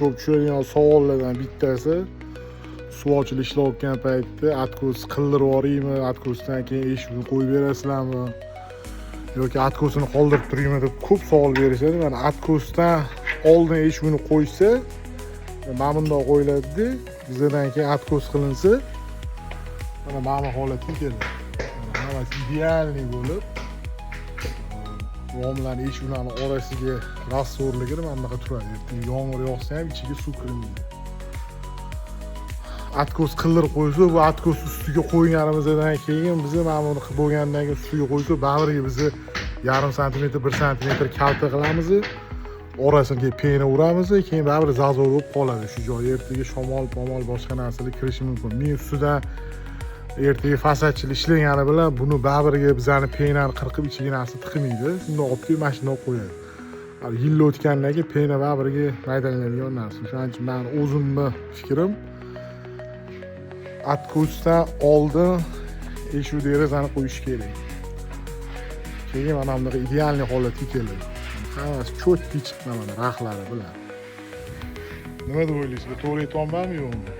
ko'p tushadigan savollardan bittasi suv ochilish ishlayotgan paytda atkos qildirib yuboraymi, atkosdan keyin eshikni qo'yib berasizlarmi yoki atkosini qoldirib turaymi deb ko'p savol berishadi. Mana atkosdan oldin eshikni qo'ysa mana bundoq qo'yiladi, bizdan keyin atkos qilinsa mana holatga keladi. Hammasi idealniy bo'lib, romlarni eshiklarni orasiga rassorligini mana bunaqa turadi. Yomg'ir yog'sa ham ichiga suv kirmaydi. Atkos qildirib qo'ysa, bu atkos ustiga qo'yganimizdan keyin bizni mana buni qilib bo'lgandan keyin ustiga qo'ysa, bag'riga bizni 0,5 santimetr 1 santimetr kalta qilamiz, orasiga pena uramiz, keyin baribir zazor bo'lib qoladi. Shu joy ertaga shamol boshqa narsalar kirishi mumkin. Men ustidan ertaga fasadchilik ishlagani bilan buni baribirga bizani penani qirqib ichiga narsa tiqmaydi. Shunday olib kelib mashina qo'yadi. Yillar o'tgandan keyin pena baribirga maydalanadigan narsa. Shuning uchun men o'zimni fikrim atkosdan oldin eshik derazani qo'yish kerak. Keyin mana bunday idealniy holatga keladi. Hammasi cho'tki chiqqan mana raxlari bilan. Nima deb o'ylaysiz? To'g'ri aytyapmanmi yo'qmi?